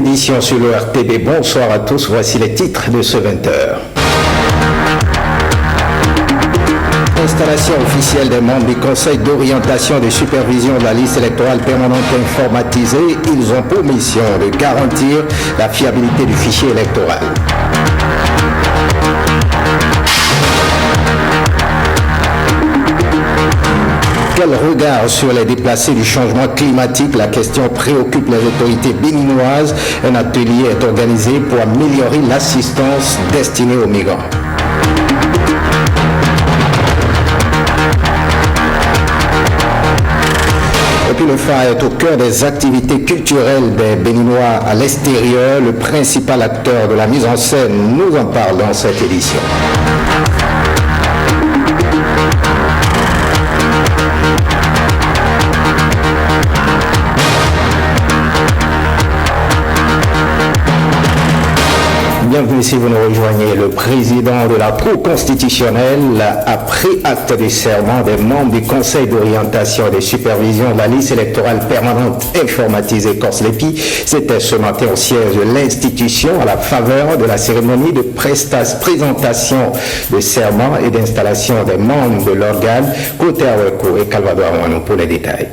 édition sur le RTB. Bonsoir à tous, voici les titres de ce 20h. Installation officielle des membres du Conseil d'orientation et de supervision de la liste électorale permanente informatisée. Ils ont pour mission de garantir la fiabilité du fichier électoral. Quel regard sur les déplacés du changement climatique? La question préoccupe les autorités béninoises. Un atelier est organisé pour améliorer l'assistance destinée aux migrants. Et puis le phare est au cœur des activités culturelles des Béninois à l'extérieur. Le principal acteur de la mise en scène nous en parle dans cette édition. Bienvenue si vous nous rejoignez. Le président de la Cour constitutionnelle a pris acte du serment des membres du Conseil d'orientation et de supervision de la liste électorale permanente informatisée Corse-Lépi. C'était ce matin au siège de l'institution à la faveur de la cérémonie de présentation de serment et d'installation des membres de l'organe. Côté Aweko et Calvador Armano pour les détails.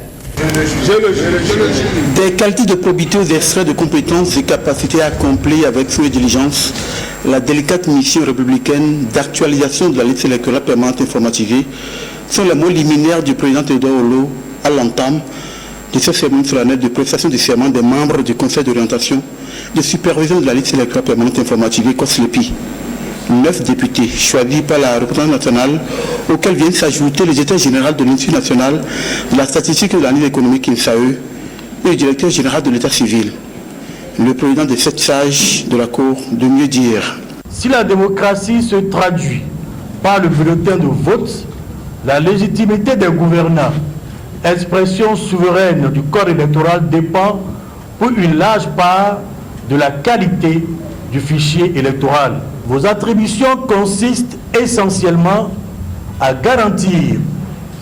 Des qualités de probité aux extraits de compétences et capacités à accomplir avec soin et diligence la délicate mission républicaine d'actualisation de la liste électorale permanente informatisée sont les mots liminaires du président Théodore Olo à l'entame de cette cérémonie solennelle de prestation du serment des membres du Conseil d'orientation de supervision de la liste électorale permanente informatisée Corse-Lépi. 9 députés choisis par la représentante nationale, auxquels viennent s'ajouter le directeur général de l'Institut national de la statistique et de l'analyse économique INSAE et le directeur général de l'État civil. Le président des 7 sages de la Cour de mieux dire. Si la démocratie se traduit par le bulletin de vote, la légitimité des gouvernants, expression souveraine du corps électoral, dépend pour une large part de la qualité du fichier électoral. Vos attributions consistent essentiellement à garantir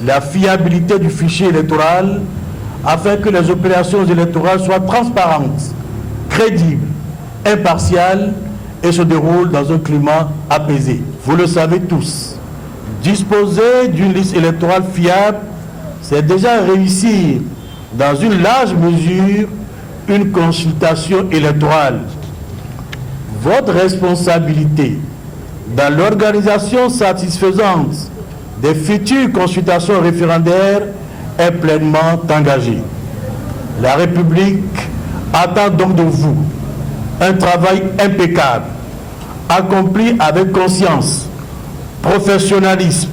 la fiabilité du fichier électoral afin que les opérations électorales soient transparentes, crédibles, impartiales et se déroulent dans un climat apaisé. Vous le savez tous, disposer d'une liste électorale fiable, c'est déjà réussir dans une large mesure une consultation électorale. Votre responsabilité dans l'organisation satisfaisante des futures consultations référendaires est pleinement engagée. La République attend donc de vous un travail impeccable, accompli avec conscience, professionnalisme,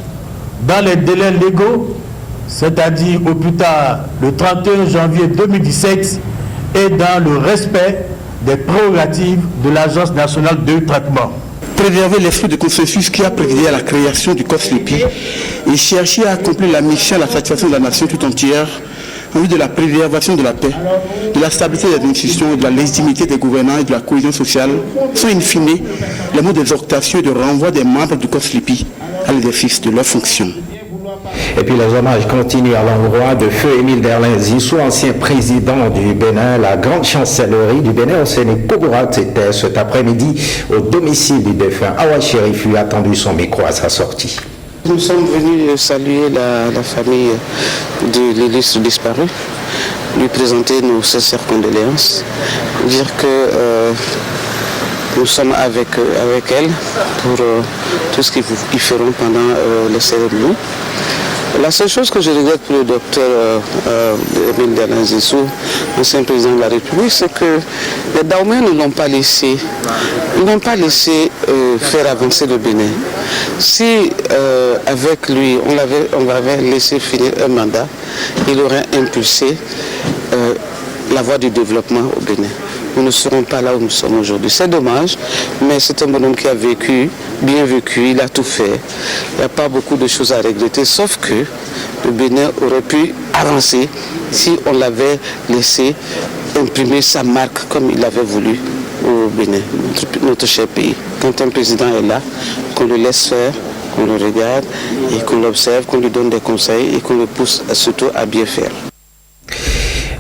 dans les délais légaux, c'est-à-dire au plus tard le 31 janvier 2017 et dans le respect des prérogatives de l'Agence nationale de traitement. Préserver l'esprit de consensus qui a présidé à la création du Corse-Lépi et chercher à accomplir la mission à la satisfaction de la nation tout entière en vue de la préservation de la paix, de la stabilité des institutions, de la légitimité des gouvernants et de la cohésion sociale sont in fine les mots d'exhortation et de renvoi des membres du Corse-Lépi à l'exercice de leurs fonctions. Et puis les hommages continuent à l'endroit de Feu Émile Derlin Zissou, ancien président du Bénin. La grande chancellerie du Bénin, Oséné Kourourat, était cet après-midi au domicile du défunt Awa Chérif, lui a tendu son micro à sa sortie. Nous sommes venus saluer la famille de l'illustre disparu, lui présenter nos sincères condoléances, dire que nous sommes avec elle pour tout ce qu'ils feront pendant les cérémonies. La seule chose que je regrette pour le docteur Émile Derlin Zissou, ancien président de la République, c'est que les Daouméens ne l'ont pas laissé. Ils n'ont pas laissé faire avancer le Bénin. Si avec lui, on l'avait laissé finir un mandat, il aurait impulsé la voie du développement au Bénin. Nous ne serons pas là où nous sommes aujourd'hui. C'est dommage, mais c'est un bonhomme qui a vécu, bien vécu, il a tout fait. Il n'y a pas beaucoup de choses à regretter, sauf que le Bénin aurait pu avancer si on l'avait laissé imprimer sa marque comme il avait voulu au Bénin, notre cher pays. Quand un président est là, qu'on le laisse faire, qu'on le regarde et qu'on l'observe, qu'on lui donne des conseils et qu'on le pousse surtout à bien faire.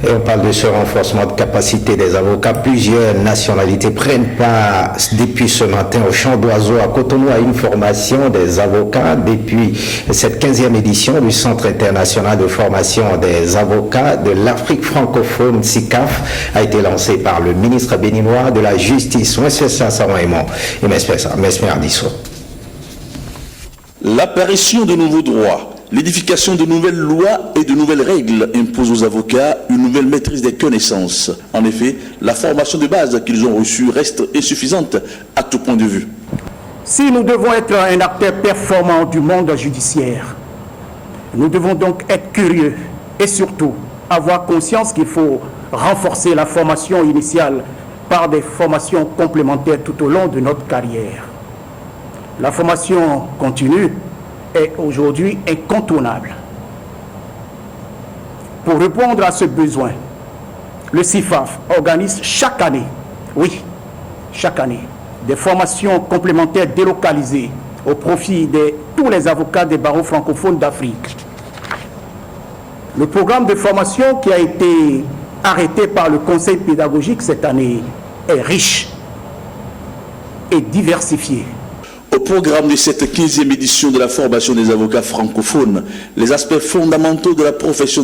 Et on parle de ce renforcement de capacité des avocats. Plusieurs nationalités prennent part depuis ce matin au Champ d'Oiseaux à Cotonou à une formation des avocats depuis cette 15e édition du Centre international de formation des avocats de l'Afrique francophone, SICAF, a été lancée par le ministre béninois de la Justice, M. Sassaron Aymon et M. Ardisso. L'apparition de nouveaux droits, l'édification de nouvelles lois et de nouvelles règles impose aux avocats une nouvelle maîtrise des connaissances. En effet, la formation de base qu'ils ont reçue reste insuffisante à tout point de vue. Si nous devons être un acteur performant du monde judiciaire, nous devons donc être curieux et surtout avoir conscience qu'il faut renforcer la formation initiale par des formations complémentaires tout au long de notre carrière. La formation continue est aujourd'hui incontournable. Pour répondre à ce besoin, le CIFAF organise chaque année, des formations complémentaires délocalisées au profit de tous les avocats des barreaux francophones d'Afrique. Le programme de formation qui a été arrêté par le conseil pédagogique cette année est riche et diversifié. Au programme de cette 15e édition de la formation des avocats francophones, les aspects fondamentaux de la profession.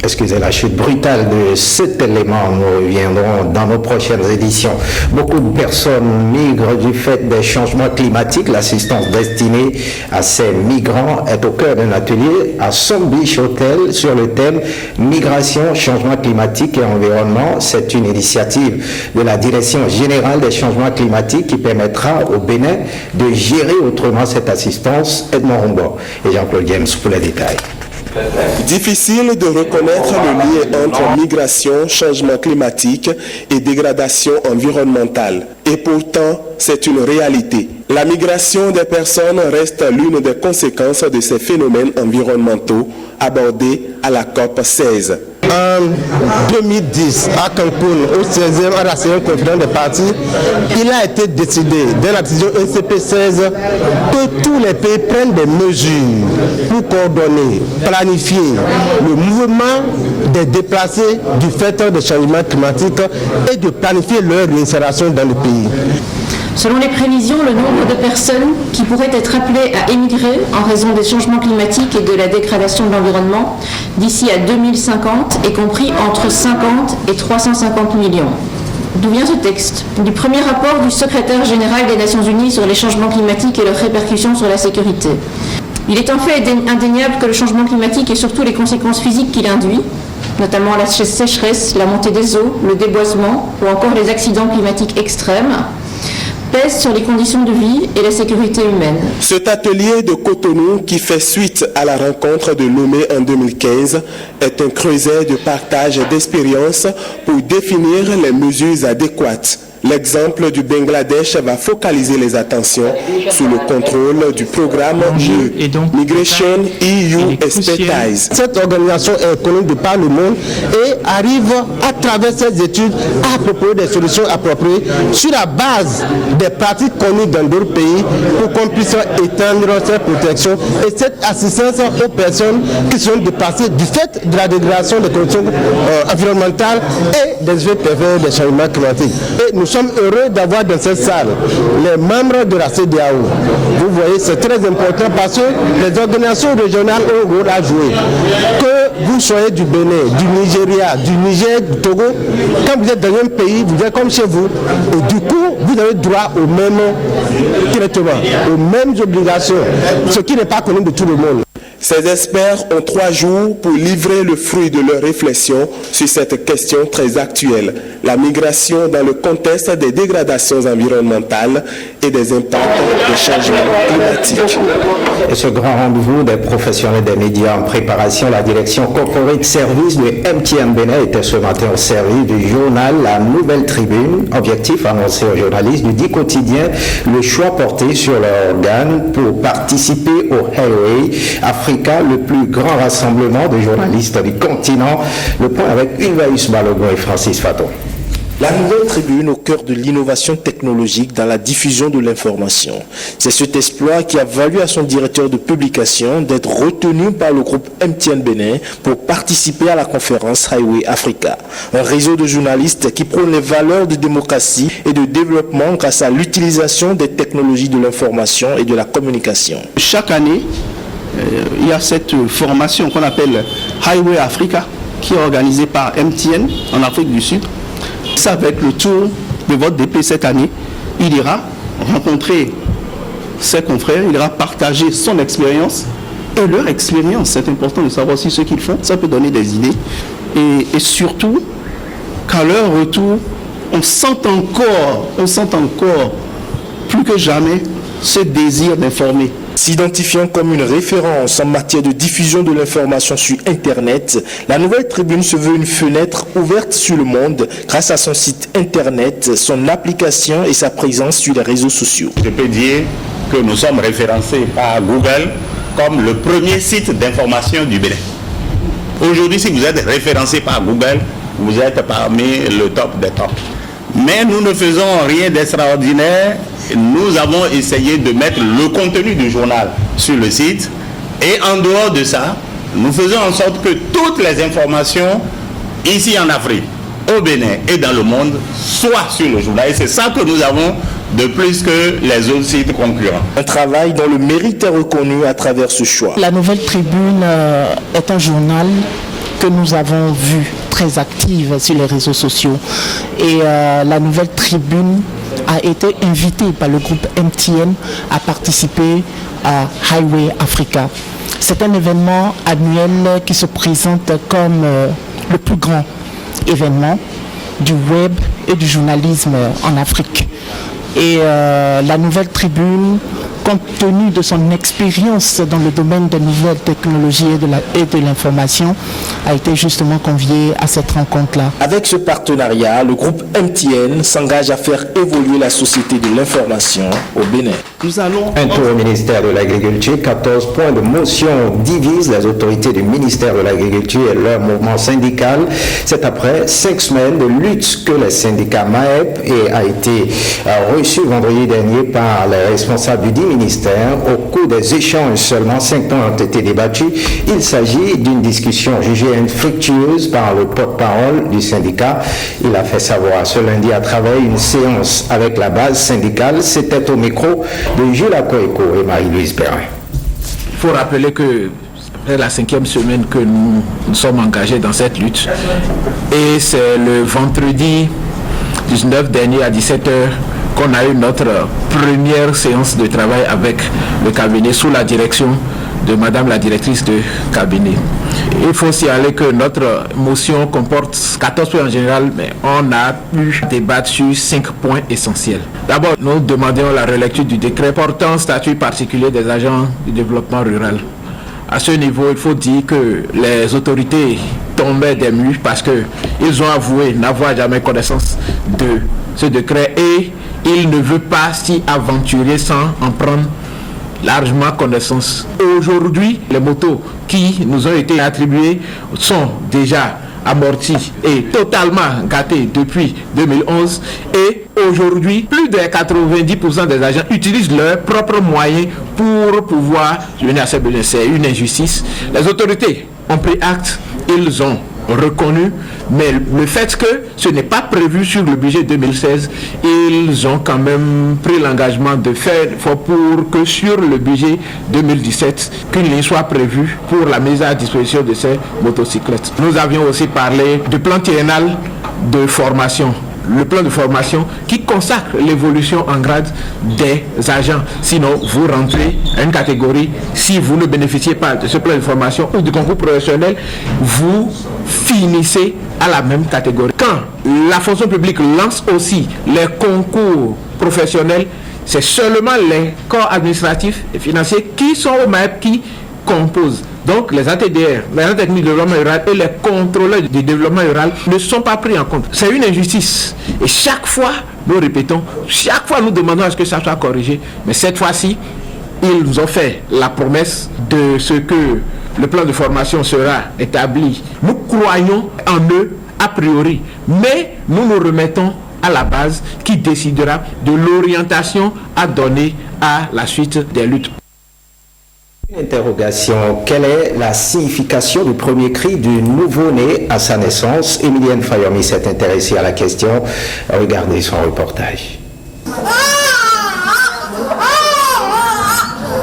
Excusez la chute brutale de cet élément, nous reviendrons dans nos prochaines éditions. Beaucoup de personnes migrent du fait des changements climatiques. L'assistance destinée à ces migrants est au cœur d'un atelier à Sun Beach Hotel sur le thème Migration, changement climatique et environnement. C'est une initiative de la Direction générale des changements climatiques qui permettra au Bénin de gérer autrement cette assistance. Edmond Rombo et Jean-Claude James pour les détails. Difficile de reconnaître le lien entre migration, changement climatique et dégradation environnementale. Et pourtant, c'est une réalité. La migration des personnes reste l'une des conséquences de ces phénomènes environnementaux abordés à la COP 16. En 2010, à Cancun, au 16e, à la séance conférence des partis, il a été décidé, dans la décision ECP 16, que tous les pays prennent des mesures pour coordonner, planifier le mouvement des déplacés du fait des changements climatiques et de planifier leur réinstallation dans le pays. Selon les prévisions, le nombre de personnes qui pourraient être appelées à émigrer en raison des changements climatiques et de la dégradation de l'environnement d'ici à 2050 est compris entre 50 et 350 millions. D'où vient ce texte? Du premier rapport du secrétaire général des Nations Unies sur les changements climatiques et leurs répercussions sur la sécurité. Il est en fait indéniable que le changement climatique et surtout les conséquences physiques qu'il induit, notamment la sécheresse, la montée des eaux, le déboisement ou encore les accidents climatiques extrêmes, pèse sur les conditions de vie et la sécurité humaine. Cet atelier de Cotonou, qui fait suite à la rencontre de Lomé en 2015, est un creuset de partage d'expériences pour définir les mesures adéquates. L'exemple du Bangladesh va focaliser les attentions sous le contrôle du programme Migration EU Expertise. Cette organisation est connue de par le monde et arrive à travers ces études à proposer des solutions appropriées sur la base des pratiques connues dans d'autres pays pour qu'on puisse étendre cette protection et cette assistance aux personnes qui sont dépassées du fait de la dégradation des conditions environnementales et des effets pervers des changements climatiques. Et nous sommes heureux d'avoir dans cette salle les membres de la CEDEAO. Vous voyez, c'est très important parce que les organisations régionales ont un rôle à jouer. Que vous soyez du Bénin, du Nigeria, du Niger, du Togo, quand vous êtes dans un pays, vous êtes comme chez vous. Et du coup, vous avez droit au même traitement, aux mêmes obligations, ce qui n'est pas connu de tout le monde. Ces experts ont 3 jours pour livrer le fruit de leurs réflexions sur cette question très actuelle, la migration dans le contexte des dégradations environnementales et des impacts des changements climatiques. Et ce grand rendez-vous des professionnels des médias en préparation, la direction corporate service de MTN Bénin était ce matin au service du journal La Nouvelle Tribune. Objectif annoncé aux journalistes du dit quotidien, le choix porté sur leur organe pour participer au Highway Africa, le plus grand rassemblement de journalistes du continent. Le point avec Ulvaeus Balogun et Francis Faton. La nouvelle tribune au cœur de l'innovation technologique dans la diffusion de l'information. C'est cet exploit qui a valu à son directeur de publication d'être retenu par le groupe MTN Bénin pour participer à la conférence Highway Africa. Un réseau de journalistes qui prône les valeurs de démocratie et de développement grâce à l'utilisation des technologies de l'information et de la communication. Chaque année, il y a cette formation qu'on appelle Highway Africa qui est organisée par MTN en Afrique du Sud. Ça va être le tour de votre DP cette année. Il ira rencontrer ses confrères, il ira partager son expérience et leur expérience. C'est important de savoir aussi ce qu'ils font, ça peut donner des idées. Et surtout, qu'à leur retour, on sent encore plus que jamais ce désir d'informer. S'identifiant comme une référence en matière de diffusion de l'information sur Internet, la Nouvelle Tribune se veut une fenêtre ouverte sur le monde grâce à son site Internet, son application et sa présence sur les réseaux sociaux. Je peux dire que nous sommes référencés par Google comme le premier site d'information du Bénin. Aujourd'hui, si vous êtes référencé par Google, vous êtes parmi le top des tops. Mais nous ne faisons rien d'extraordinaire. Nous avons essayé de mettre le contenu du journal sur le site. Et en dehors de ça, nous faisons en sorte que toutes les informations ici en Afrique, au Bénin et dans le monde soient sur le journal. Et c'est ça que nous avons de plus que les autres sites concurrents. Un travail dont le mérite est reconnu à travers ce choix. La Nouvelle Tribune est un journal que nous avons vu très active sur les réseaux sociaux. Et la Nouvelle Tribune a été invitée par le groupe MTN à participer à Highway Africa. C'est un événement annuel qui se présente comme le plus grand événement du web et du journalisme en Afrique. Et la Nouvelle Tribune, compte tenu de son expérience dans le domaine des nouvelles technologies et de l'information, a été justement conviée à cette rencontre-là. Avec ce partenariat, le groupe MTN s'engage à faire évoluer la société de l'information au Bénin. Nous allons... Un tour au ministère de l'Agriculture, 14 points de motion divisent les autorités du ministère de l'Agriculture et leur mouvement syndical. C'est après 5 semaines de lutte que le syndicat MAEP a été reçu vendredi dernier par les responsables du ministère. Au cours des échanges, seulement 5 points ont été débattus. Il s'agit d'une discussion jugée infructueuse par le porte-parole du syndicat. Il a fait savoir ce lundi à travers une séance avec la base syndicale. C'était au micro de Jules Akoeko et Marie-Louise Perrin. Il faut rappeler que c'est la 5e semaine que nous sommes engagés dans cette lutte. Et c'est le vendredi 19 dernier à 17h qu'on a eu notre première séance de travail avec le cabinet sous la direction de Madame la directrice de cabinet. Il faut signaler que notre motion comporte 14 points en général, mais on a pu débattre sur 5 points essentiels. D'abord, nous demandions la relecture du décret portant statut particulier des agents du développement rural. À ce niveau, il faut dire que les autorités tombaient des nues parce qu'ils ont avoué n'avoir jamais connaissance de ce décret et ils ne veulent pas s'y aventurer sans en prendre largement connaissance. Aujourd'hui, les motos qui nous ont été attribuées sont déjà amorties et totalement gâtées depuis 2011 et aujourd'hui, plus de 90% des agents utilisent leurs propres moyens pour pouvoir venir à ces besoins. C'est une injustice. Les autorités ont pris acte, ils ont reconnu, mais le fait que ce n'est pas prévu sur le budget 2016, ils ont quand même pris l'engagement de faire pour que sur le budget 2017, qu'une ligne soit prévue pour la mise à disposition de ces motocyclettes. Nous avions aussi parlé du plan triennal de formation. Le plan de formation qui consacre l'évolution en grade des agents. Sinon, vous rentrez à une catégorie, si vous ne bénéficiez pas de ce plan de formation ou du concours professionnel, vous finissez à la même catégorie. Quand la fonction publique lance aussi les concours professionnels, c'est seulement les corps administratifs et financiers qui sont au MAEP qui composent. Donc les ATDR, les agents techniques de développement rural et les contrôleurs du développement rural ne sont pas pris en compte. C'est une injustice. Et chaque fois, nous répétons, chaque fois nous demandons à ce que ça soit corrigé. Mais cette fois-ci, ils nous ont fait la promesse de ce que le plan de formation sera établi. Nous croyons en eux a priori. Mais nous nous remettons à la base qui décidera de l'orientation à donner à la suite des luttes. Une interrogation, quelle est la signification du premier cri du nouveau-né à sa naissance? Emilienne Fayomi s'est intéressée à la question. Regardez son reportage.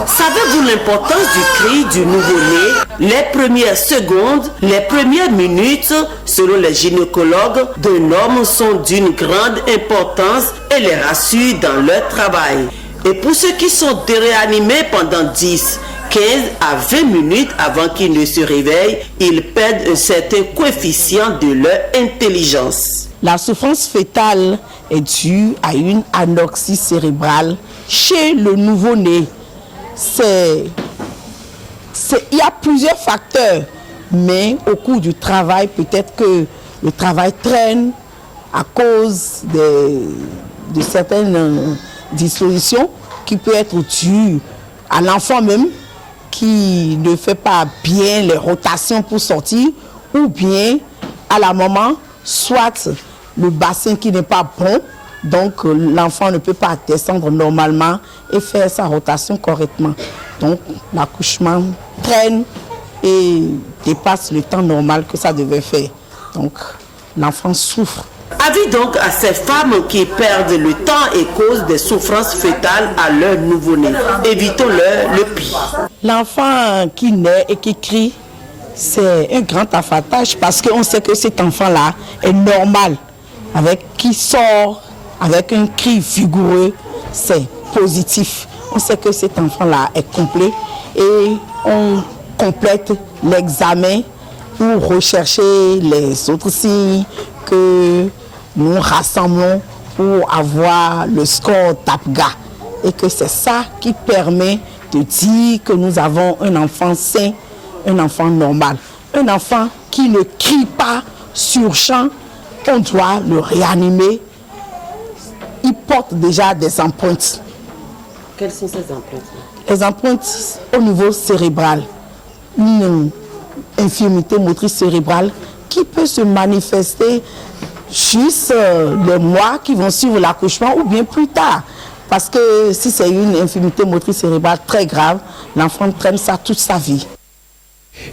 Savez-vous l'importance du cri du nouveau-né? Les premières secondes, les premières minutes, selon les gynécologues, d'un homme sont d'une grande importance et les rassurent dans leur travail. Et pour ceux qui sont réanimés pendant 10, 15 à 20 minutes avant qu'ils ne se réveillent, ils perdent un certain coefficient de leur intelligence. La souffrance fœtale est due à une anoxie cérébrale chez le nouveau-né. Il y a plusieurs facteurs, mais au cours du travail, peut-être que le travail traîne à cause de certaines dispositions qui peuvent être dues à l'enfant même qui ne fait pas bien les rotations pour sortir, ou bien à la maman, soit le bassin qui n'est pas bon, donc l'enfant ne peut pas descendre normalement et faire sa rotation correctement. Donc l'accouchement traîne et dépasse le temps normal que ça devait faire. Donc l'enfant souffre. Avis donc à ces femmes qui perdent le temps et causent des souffrances fœtales à leur nouveau-né. Évitons-leur le pire. L'enfant qui naît et qui crie, c'est un grand avantage parce qu'on sait que cet enfant-là est normal, qui sort avec un cri vigoureux, c'est positif. On sait que cet enfant-là est complet et on complète l'examen pour rechercher les autres signes que nous rassemblons pour avoir le score TAPGA. Et que c'est ça qui permet de dire que nous avons un enfant sain, un enfant normal. Un enfant qui ne crie pas sur champ, on doit le réanimer. Il porte déjà des empreintes. Quelles sont ces empreintes? Les empreintes au niveau cérébral. Une infirmité motrice cérébrale qui peut se manifester juste les mois qui vont suivre l'accouchement ou bien plus tard. Parce que si c'est une infirmité motrice cérébrale très grave, l'enfant traîne ça toute sa vie.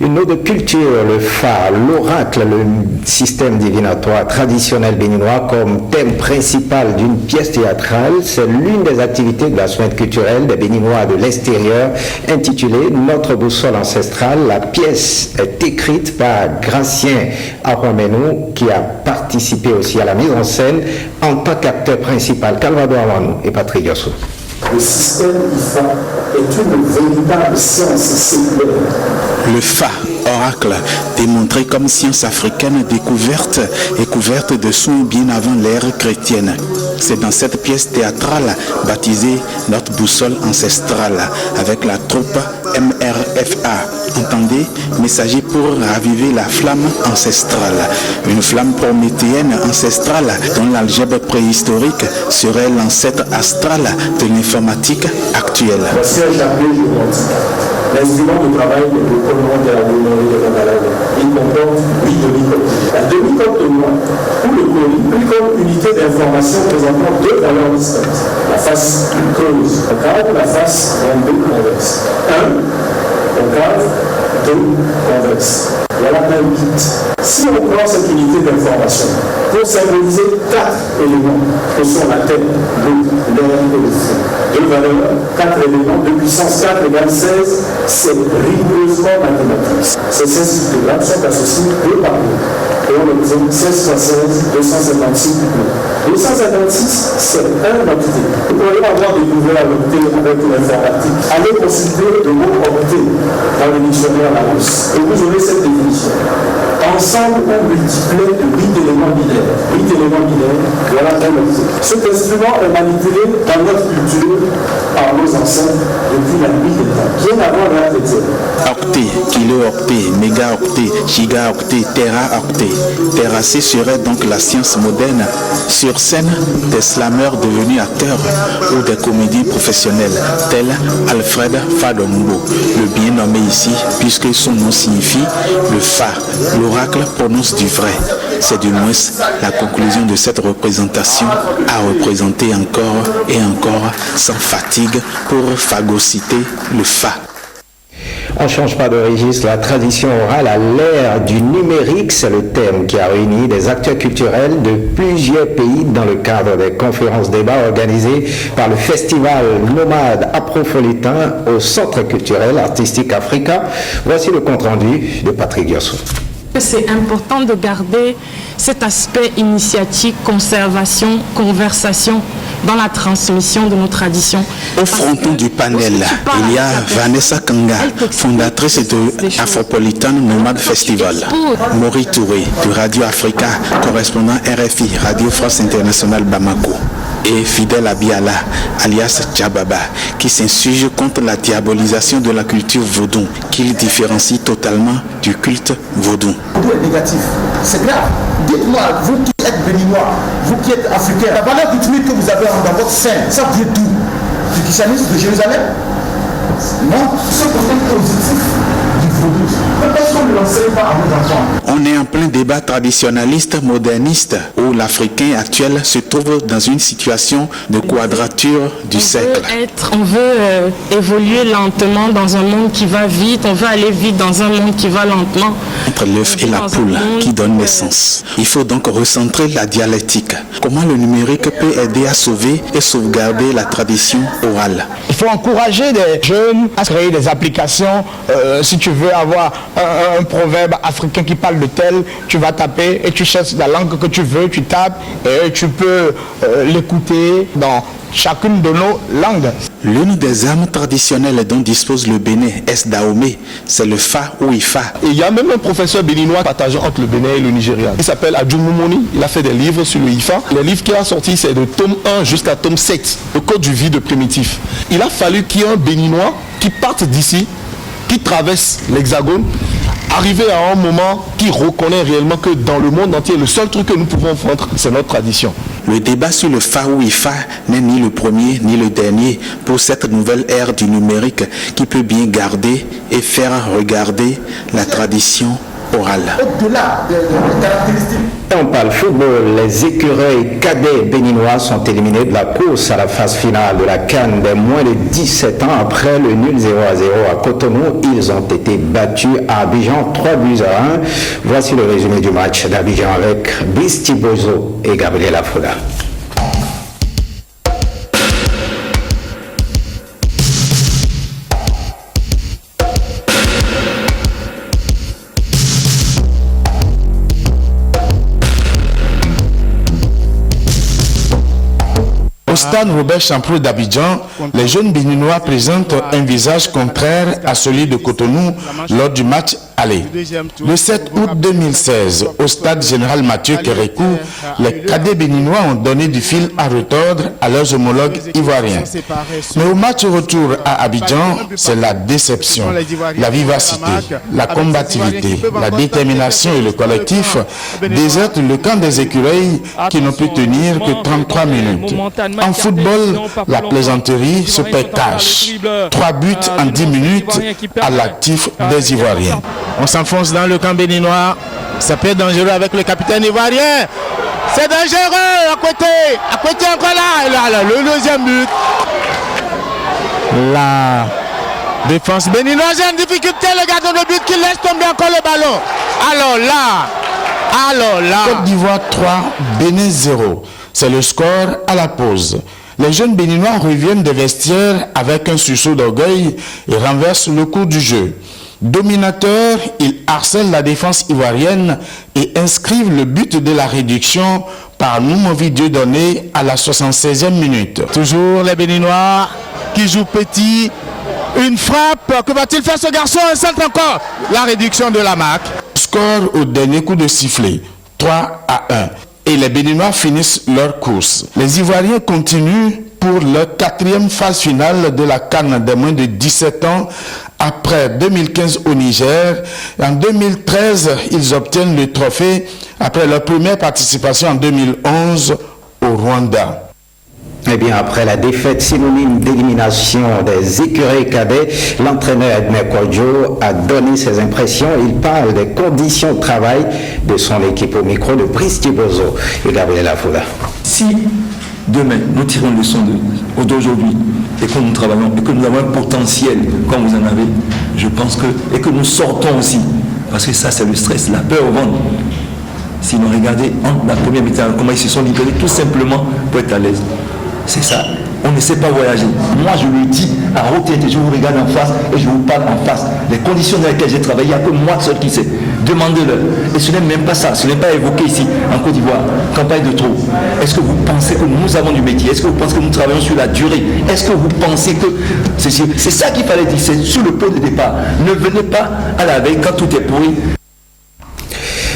Une autre culture, le Fa, l'oracle, le système divinatoire traditionnel béninois comme thème principal d'une pièce théâtrale, c'est l'une des activités de la semaine culturelle des Béninois de l'extérieur intitulée Notre boussole ancestrale. La pièce est écrite par Gracien Arouameno qui a participé aussi à la mise en scène en tant qu'acteur principal. Calvado Amanou et Patrick Yosso. Le système IFA est une véritable science séculaire. Le Fa, oracle, démontré comme science africaine découverte et couverte de soins bien avant l'ère chrétienne. C'est dans cette pièce théâtrale baptisée Notre boussole ancestrale avec la troupe MRFA. Entendez, messager pour raviver la flamme ancestrale. Une flamme prométhéenne ancestrale dont l'algèbre préhistorique serait l'ancêtre astral de l'informatique actuelle. Voici un chapelet géomantique. L'instrument de travail est le collement de la bonnerie de la malade. Il comporte 8 demi-codes. La demi-code de moi, ou le colis, pris comme unité d'information présentant deux valeurs distinctes. La face creuse concave, la face rondée convexe. 1, concave, 2, convexe. Voilà un bit. Si on prend cette unité d'information pour symboliser 4 éléments que sont la tête, l'eau, l'air et le feu, deux valeurs, 4 éléments de puissance 4 égale 16, c'est rigoureusement mathématique. Ces 16 pictogrammes sont associés deux par deux. Et on représente 16 fois 16, 256 pictogrammes. 256, c'est un octet. Vous pourriez avoir des nouvelles octets avec l'informatique. Allez consulter le mot octet dans le dictionnaire Larousse et vous aurez cette définition. Ensemble ou multiplé de 8 éléments binaires. 8 éléments binaires, voilà un octet. Cet instrument est manipulé dans notre culture par nos ancêtres depuis la nuit des temps, bien avant l'ère chrétienne. Octet, kilo-octet, méga-octet, giga-octet, téra-octet. Terrasser serait donc la science moderne. Sur scène, des slameurs devenus acteurs ou des comédiens professionnels, tels Alfred Fadombo, le bien nommé ici, puisque son nom signifie le Fa, l'oracle prononce du vrai. C'est du moins la conclusion de cette représentation à représenter encore et encore sans fatigue pour phagocyter le Fa. On ne change pas de registre, la tradition orale à l'ère du numérique, c'est le thème qui a réuni des acteurs culturels de plusieurs pays dans le cadre des conférences débats organisées par le festival nomade afro-politain au Centre culturel artistique Africa. Voici le compte-rendu de Patrick Diosso. C'est important de garder cet aspect initiatique, conservation, conversation dans la transmission de nos traditions. Au fronton du panel, il y a Vanessa Kanga, fondatrice de Afropolitan Nomade Festival. Maurice Touré, de Radio Africa, correspondant RFI, Radio France Internationale Bamako. Et Fidel Abiala, alias Tchababa, qui s'insurge contre la diabolisation de la culture vaudou, qu'il différencie totalement du culte vaudou. Vaudou est négatif, c'est grave. Dites-moi, vous qui êtes béninois, vous qui êtes africains, la valeur coutumière que vous avez dans votre sein, ça vient d'où? Du christianisme de Jérusalem? Non, ce côté positif du vaudou. Personne ne l'enseigne pas à vos enfants. On est en plein débat traditionnaliste moderniste où l'Africain actuel se trouve dans une situation de quadrature du cercle. On veut évoluer lentement dans un monde qui va vite, on veut aller vite dans un monde qui va lentement. Entre l'œuf et la poule qui donne naissance. Il faut donc recentrer la dialectique. Comment le numérique peut aider à sauver et sauvegarder la tradition orale? Il faut encourager des jeunes à créer des applications. Si tu veux avoir un proverbe africain qui parle de tel, tu vas taper et tu cherches la langue que tu veux, tu tapes et tu peux l'écouter dans chacune de nos langues. L'une des armes traditionnelles dont dispose le Bénin est Dahomey, c'est le Fa ou Ifa. Et il y a même un professeur béninois partageant entre le Bénin et le Nigeria. Il s'appelle Adjumumoni, il a fait des livres sur le Ifa. Les livres qu'il a sortis, c'est de tome 1 jusqu'à tome 7, le code du vide primitif. Il a fallu qu'il y ait un Béninois qui parte d'ici, qui traverse l'Hexagone, arriver à un moment qui reconnaît réellement que dans le monde entier, le seul truc que nous pouvons vendre, c'est notre tradition. Le débat sur le Fa ou Ifa n'est ni le premier ni le dernier pour cette nouvelle ère du numérique qui peut bien garder et faire regarder la tradition orale. Au-delà des caractéristiques. Et on parle football, les écureuils cadets béninois sont éliminés de la course à la phase finale de la CAN des moins de 17 ans après le nul 0-0 à Cotonou. Ils ont été battus à Abidjan 3-1. Voici le résumé du match d'Abidjan avec Bisti Bozo et Gabriel Afoda. Au stade Robert Champrou d'Abidjan, les jeunes béninois présentent un visage contraire à celui de Cotonou lors du match aller. Le 7 août 2016, au stade général Mathieu Kérékou, les cadets béninois ont donné du fil à retordre à leurs homologues ivoiriens. Mais au match retour à Abidjan, c'est la déception, la vivacité, la combativité, la détermination et le collectif désertent le camp des écureuils qui n'ont pu tenir que 33 minutes. En football, la plaisanterie se paie cash. 3 buts en 10 minutes à l'actif des Ivoiriens. On s'enfonce dans le camp béninois. Ça peut être dangereux avec le capitaine ivoirien. C'est dangereux à côté encore là, le deuxième but. La défense béninoise est en difficulté, le gardien de but qui laisse tomber encore le ballon. Alors là. Côte d'Ivoire 3, Bénin 0. C'est le score à la pause. Les jeunes béninois reviennent des vestiaires avec un sursaut d'orgueil et renversent le cours du jeu. Dominateurs, ils harcèlent la défense ivoirienne et inscrivent le but de la réduction par Noumovi Dieudonné à la 76e minute. Toujours les Béninois qui jouent petit. Une frappe. Que va-t-il faire ce garçon? Un centre encore. La réduction de la marque. Score au dernier coup de sifflet. 3-1. et les Béninois finissent leur course. Les Ivoiriens continuent pour leur 4e phase finale de la CAN des moins de 17 ans après 2015 au Niger. En 2013, ils obtiennent le trophée après leur première participation en 2011 au Rwanda. Eh bien, après la défaite synonyme d'élimination des écureuils cadets, l'entraîneur Edmé Kodjo a donné ses impressions. Il parle des conditions de travail de son équipe au micro de Brice Thibozo et Gabriel Afoula. Si demain, nous tirons une leçon d'aujourd'hui et que nous travaillons et que nous avons un potentiel comme vous en avez, je pense que, et que nous sortons aussi, parce que ça c'est le stress, la peur au ventre. Sinon, regardez, entre la première mi-temps, comment ils se sont libérés tout simplement pour être à l'aise. C'est ça. On ne sait pas voyager. Moi, je le dis à haute tête, je vous regarde en face et je vous parle en face. Les conditions dans lesquelles j'ai travaillé, il n'y a que moi seul qui sais. Demandez-leur. Et ce n'est même pas ça. Ce n'est pas évoqué ici, en Côte d'Ivoire. Campagne de trop. Est-ce que vous pensez que nous avons du métier? Est-ce que vous pensez que nous travaillons sur la durée? Est-ce que vous pensez que... C'est ça qu'il fallait dire. C'est sur le point de départ. Ne venez pas à la veille quand tout est pourri.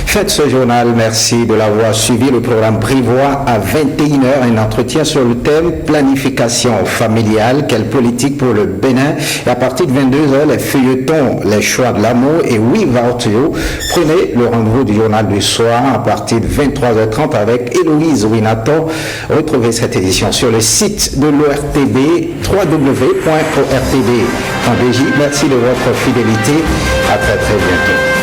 Faites ce journal, merci de l'avoir suivi. Le programme prévoit à 21h un entretien sur le thème planification familiale, quelle politique pour le Bénin. Et à partir de 22h, les feuilletons, les choix de l'amour et We Vote You. Prenez le rendez-vous du journal du soir à partir de 23h30 avec Héloïse Winato. Retrouvez cette édition sur le site de l'ORTB, www.ortb.bj. Merci de votre fidélité. À très bientôt.